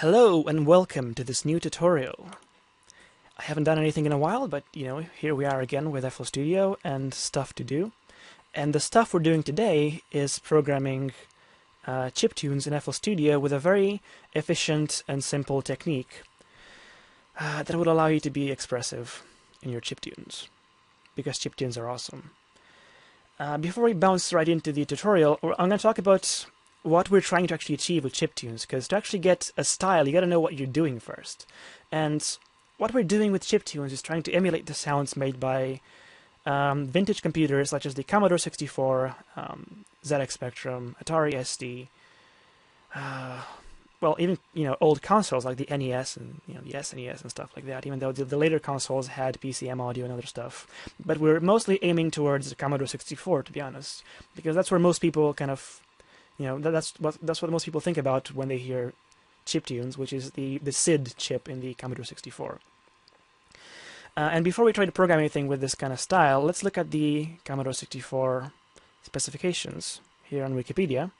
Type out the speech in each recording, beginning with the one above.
Hello and welcome to this new tutorial. I haven't done anything in a while, but here we are again with FL Studio and stuff to do. And the stuff we're doing today is programming chiptunes in FL Studio with a very efficient and simple technique that would allow you to be expressive in your chiptunes, because chiptunes are awesome. Before we bounce right into the tutorial, I'm going to talk about what we're trying to actually achieve with chiptunes, because to actually get a style, you got to know what you're doing first. And what we're doing with chiptunes is trying to emulate the sounds made by vintage computers such as the Commodore 64, ZX Spectrum, Atari ST, well, even old consoles like the NES and the SNES and stuff like that. Even though the later consoles had PCM audio and other stuff, but we're mostly aiming towards the Commodore 64, to be honest, because that's where most people kind of that's what most people think about when they hear chiptunes, which is the SID chip in the Commodore 64. And before we try to program anything with this kind of style, let's look at the Commodore 64 specifications here on Wikipedia.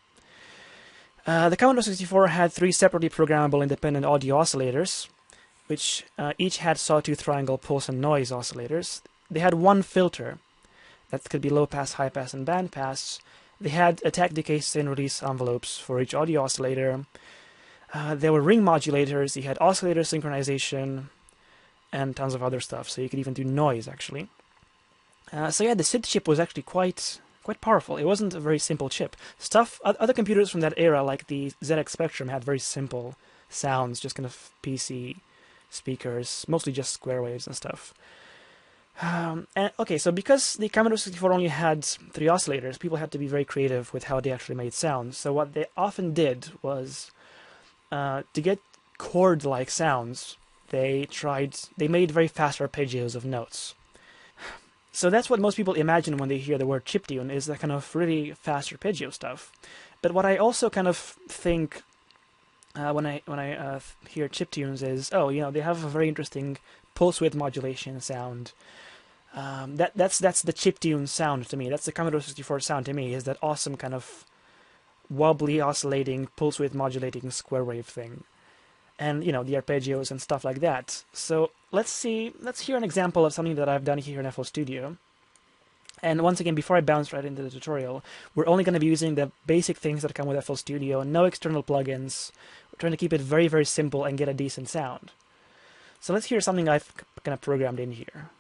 The Commodore 64 had 3 separately programmable independent audio oscillators, which each had sawtooth triangle pulse and noise oscillators. They had 1 filter that could be low pass, high pass, and band pass. They had attack, decay, sustain, release envelopes for each audio oscillator. There were ring modulators. You had oscillator synchronization and tons of other stuff. So you could even do noise, actually. So yeah, the SID chip was actually quite powerful. It wasn't a very simple chip. Other computers from that era, like the ZX Spectrum, had very simple sounds, just kind of PC speakers, mostly just square waves and stuff. Okay, so because the Commodore 64 only had 3 oscillators, people had to be very creative with how they actually made sounds. So what they often did was, to get chord-like sounds, they made very fast arpeggios of notes. So that's what most people imagine when they hear the word chiptune, is that kind of really fast arpeggio stuff. But what I also kind of think when I hear chiptunes is, they have a very interesting pulse width modulation sound. That's the chiptune sound to me. That's the Commodore 64 sound to me, is that awesome kind of wobbly, oscillating, pulse width modulating square wave thing. And, the arpeggios and stuff like that. So let's hear an example of something that I've done here in FL Studio. And once again, before I bounce right into the tutorial, we're only going to be using the basic things that come with FL Studio, no external plugins. We're trying to keep it very, very simple and get a decent sound. So let's hear something I've kind of programmed in here.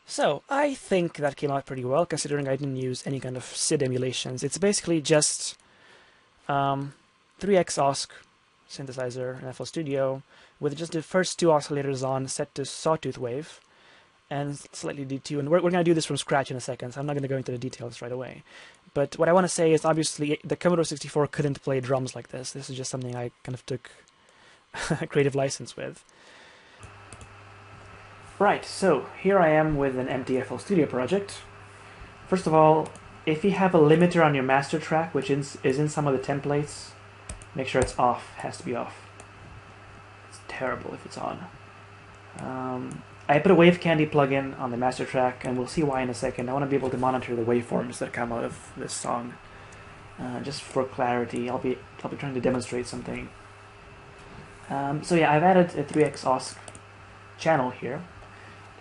So, I think that came out pretty well, considering I didn't use any kind of SID emulations. It's basically just 3x OSC synthesizer in FL Studio, with just the first 2 oscillators on, set to sawtooth wave, and slightly detuned. We're going to do this from scratch in a second, so I'm not going to go into the details right away. But what I want to say is, obviously, the Commodore 64 couldn't play drums like this. This is just something I kind of took a creative license with. Right, so here I am with an empty FL Studio project. First of all, if you have a limiter on your master track, which is in some of the templates, make sure it's off. It has to be off. It's terrible if it's on. I put a Wave Candy plugin on the master track, and we'll see why in a second. I want to be able to monitor the waveforms that come out of this song. Just for clarity, I'll be trying to demonstrate something. So yeah, I've added a 3x OSC channel here.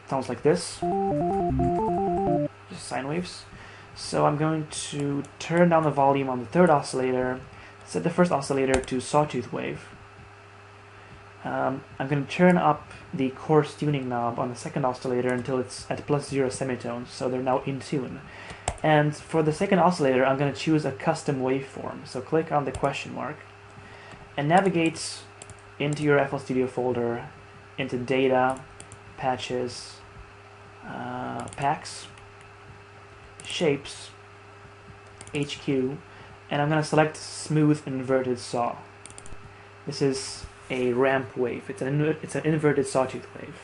Sounds like this, just sine waves. So I'm going to turn down the volume on the 3rd oscillator, set the 1st oscillator to sawtooth wave. I'm going to turn up the coarse tuning knob on the 2nd oscillator until it's at +0 semitones, so they're now in tune. And for the 2nd oscillator, I'm going to choose a custom waveform. So click on the question mark and navigate into your FL Studio folder, into Data, Patches, Packs, Shapes, HQ, And I'm going to select smooth inverted saw. This is a ramp wave. It's an inverted sawtooth wave.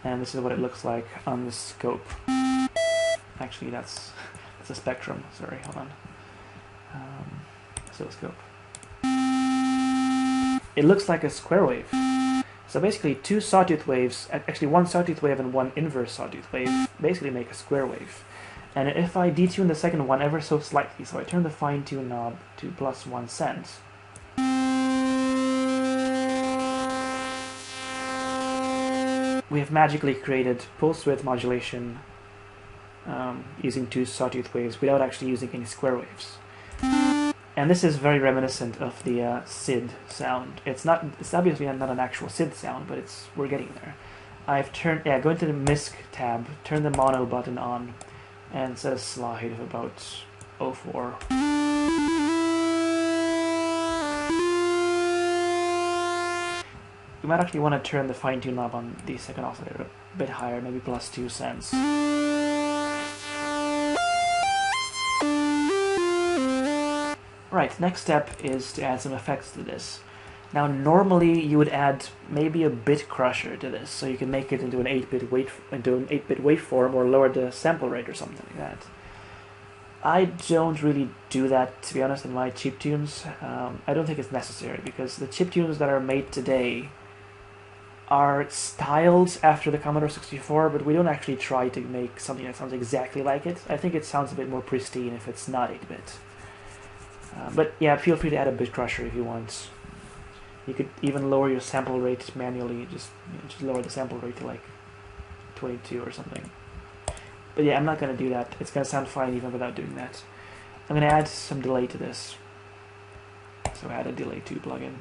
And this is what it looks like on the scope. Actually, that's a spectrum. Sorry, hold on. Oscilloscope. It looks like a square wave. So basically, two sawtooth waves, actually one sawtooth wave and one inverse sawtooth wave, basically make a square wave. And if I detune the second one ever so slightly, so I turn the fine-tune knob to +1 cent, we have magically created pulse width modulation using two sawtooth waves without actually using any square waves. And this is very reminiscent of the SID sound. It's obviously not an actual SID sound, but we're getting there. I've go into the MISC tab, turn the mono button on, and set a slide of about 04. You might actually want to turn the fine-tune knob on the second oscillator a bit higher, maybe +2 cents. Right, next step is to add some effects to this. Now normally you would add maybe a bit crusher to this, so you can make it into an 8-bit waveform or lower the sample rate or something like that. I don't really do that, to be honest, in my chiptunes. I don't think it's necessary, because the chiptunes that are made today are styled after the Commodore 64, but we don't actually try to make something that sounds exactly like it. I think it sounds a bit more pristine if it's not 8-bit. But yeah, feel free to add a bit crusher if you want. You could even lower your sample rate manually, just lower the sample rate to like 22 or something. But yeah, I'm not going to do that. It's going to sound fine even without doing that. I'm going to add some delay to this. So add a delay 2 plugin.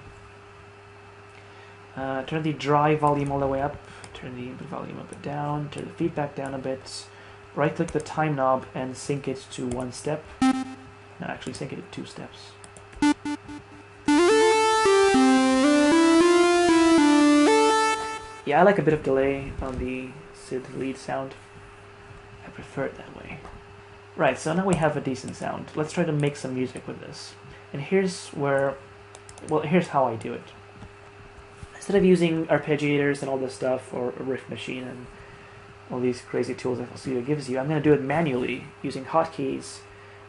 Turn the dry volume all the way up, turn the input volume up and down, turn the feedback down a bit, right click the time knob and sync it to 1 step. No, actually sync it to 2 steps. Yeah, I like a bit of delay on the SID lead sound. I prefer it that way. Right, so now we have a decent sound. Let's try to make some music with this. And here's how I do it. Instead of using arpeggiators and all this stuff, or a riff machine and all these crazy tools that FL Studio gives you, I'm going to do it manually using hotkeys,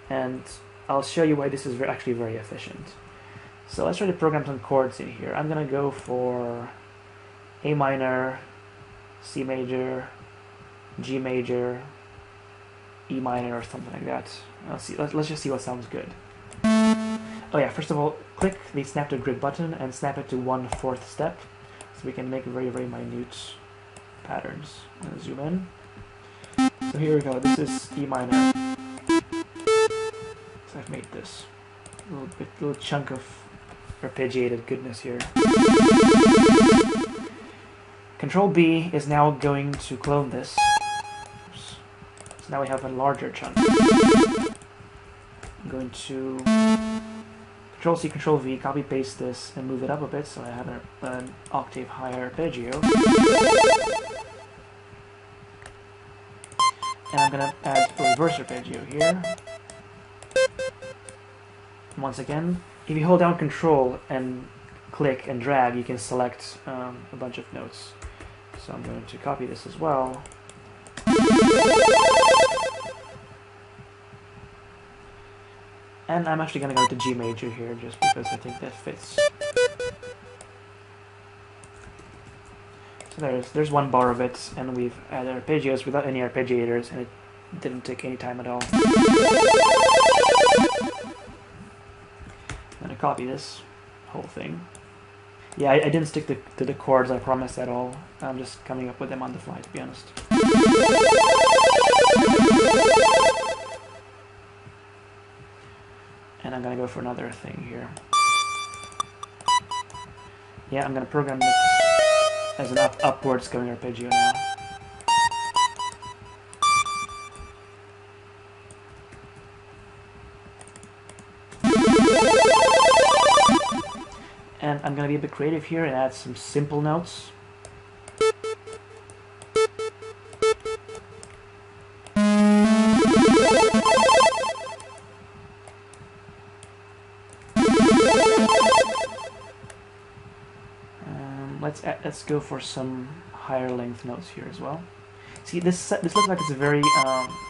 and I'll show you why this is actually very efficient. So let's try to program some chords in here. I'm going to go for A minor, C major, G major, E minor, or something like that. Let's just see what sounds good. Oh yeah, first of all, click the snap to grid button and snap it to 1/4 step, so we can make very, very minute patterns. I'm gonna zoom in. So here we go, this is E minor. So I've made this little chunk of arpeggiated goodness here. Control B is now going to clone this. Oops. So now we have a larger chunk. I'm going to Control C, Control V, copy paste this and move it up a bit so I have an octave higher arpeggio. And I'm going to add a reverse arpeggio here. And once again, if you hold down Control and click and drag, you can select a bunch of notes. So I'm going to copy this as well. And I'm actually going to go to G major here just because I think that fits. So there's one bar of it, and we've added arpeggios without any arpeggiators, and it didn't take any time at all. I'm going to copy this whole thing. Yeah, I didn't stick to the chords, I promise, at all. I'm just coming up with them on the fly, to be honest. And I'm going to go for another thing here. Yeah, I'm going to program this as an upwards going arpeggio now. And I'm going to be a bit creative here and add some simple notes. Let's go for some higher length notes here as well. See, this looks like it's very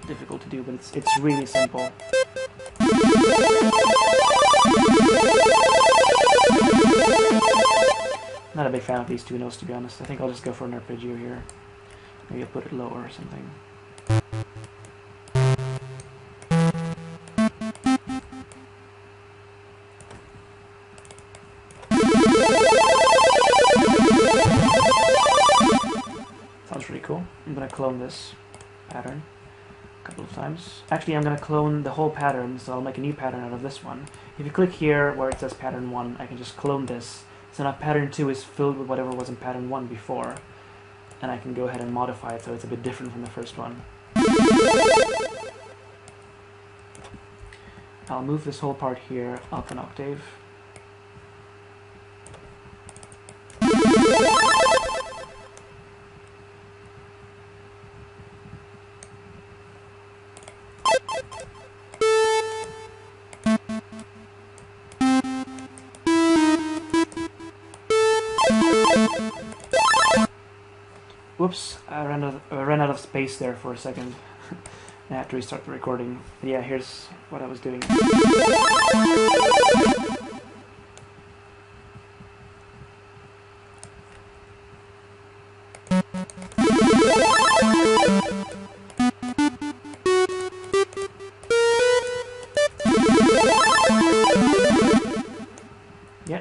difficult to do, but it's really simple. Not a big fan of these two notes, to be honest. I think I'll just go for an arpeggio here. Maybe I'll put it lower or something. Sounds pretty cool. I'm gonna clone this pattern a couple of times. Actually, I'm gonna clone the whole pattern, so I'll make a new pattern out of this one. If you click here where it says pattern 1, I can just clone this. So now pattern 2 is filled with whatever was in pattern 1 before. And I can go ahead and modify it so it's a bit different from the first one. I'll move this whole part here up an octave. Whoops, I ran out of space there for a second. I have to restart the recording. But yeah, here's what I was doing. Yeah.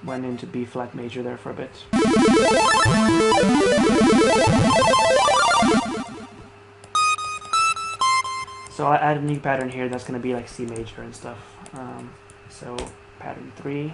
Went into B flat major there for a bit. So I'll add a new pattern here that's going to be like C major and stuff. So pattern 3.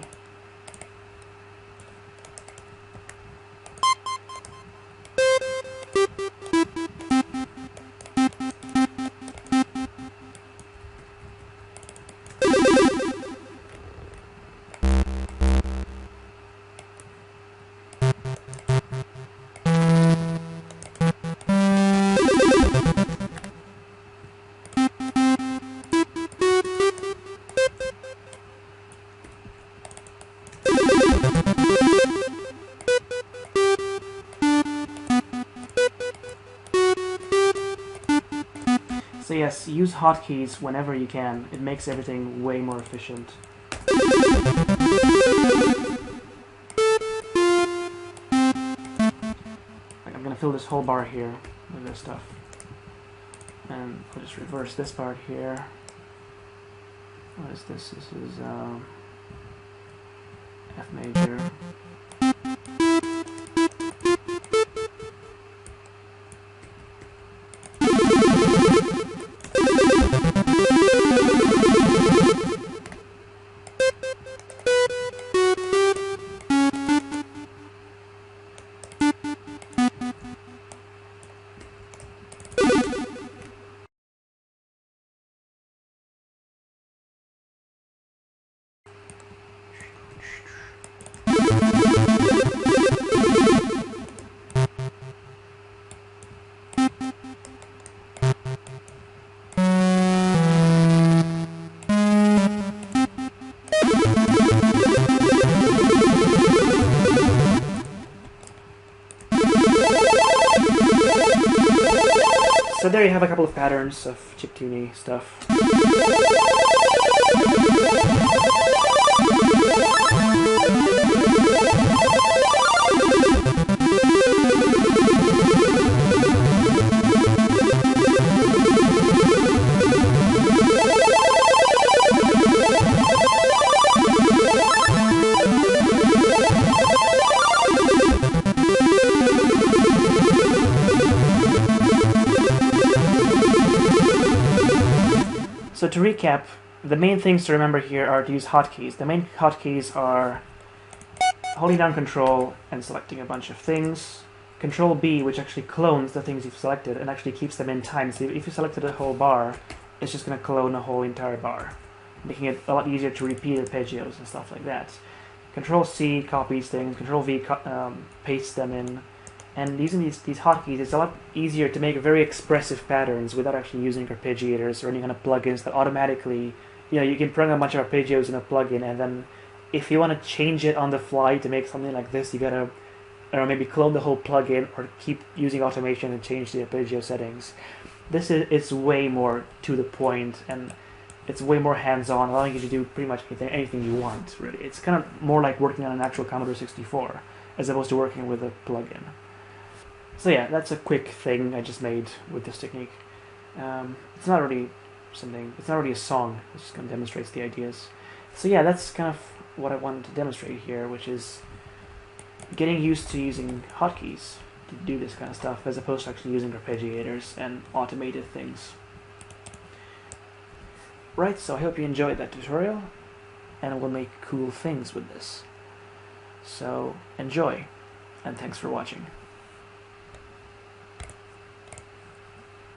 So yes, use hotkeys whenever you can. It makes everything way more efficient. Like I'm gonna fill this whole bar here with this stuff. And I'll just reverse this part here. What is this? This is F major. So there you have a couple of patterns of chiptune stuff. So to recap, the main things to remember here are to use hotkeys. The main hotkeys are holding down Control and selecting a bunch of things. Control B, which actually clones the things you've selected and actually keeps them in time. So if you selected a whole bar, it's just going to clone a whole entire bar. making it a lot easier to repeat arpeggios and stuff like that. Control-C copies things, Control-V pastes them in, and using these hotkeys, it's a lot easier to make very expressive patterns without actually using arpeggiators or any kind of plugins that automatically, you can program a bunch of arpeggios in a plugin, and then if you want to change it on the fly to make something like this, you gotta, maybe clone the whole plugin or keep using automation and change the arpeggio settings. This is way more to the point, and it's way more hands-on, allowing you to do pretty much anything you want, really. It's kind of more like working on an actual Commodore 64, as opposed to working with a plugin. So yeah, that's a quick thing I just made with this technique. It's not really a song, it just kind of demonstrates the ideas. So yeah, that's kind of what I wanted to demonstrate here, which is getting used to using hotkeys to do this kind of stuff, as opposed to actually using arpeggiators and automated things. Right, so I hope you enjoyed that tutorial, and we'll make cool things with this. So enjoy, and thanks for watching.